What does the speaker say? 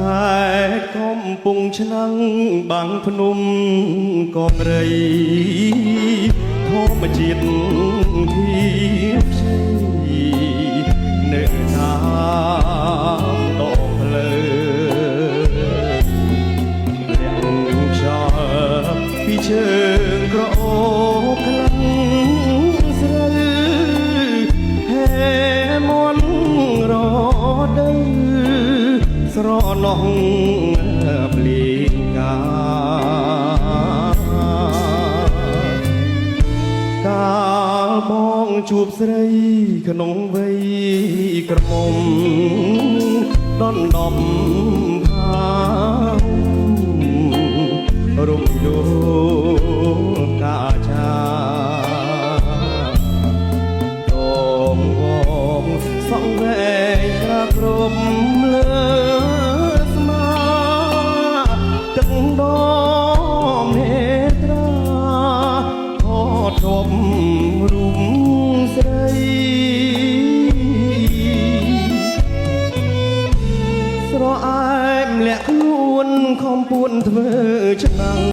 កំពុងឆ្នាំងបាំងភ្នំកងរីធម្មជាតិទីផ្សេងនៅតាមដងផ្លូវលាក់ខ្យល់ពីជើងក្រអូបខ្លាំងស្រូវហេមន់រដូវស្រណោះភ្លៀងកាលបងជួបស្រីក្នុងវ័យក្រមុំដណ្ដប់ផារំយោកាចាដងវងសងវែងក្រាបរំលើស្មាទឹកដមហេត្រាថតធំរុំស្រីស្រអែមលាក់ខ្លួនខំពួនធ្វើឆ្នាំង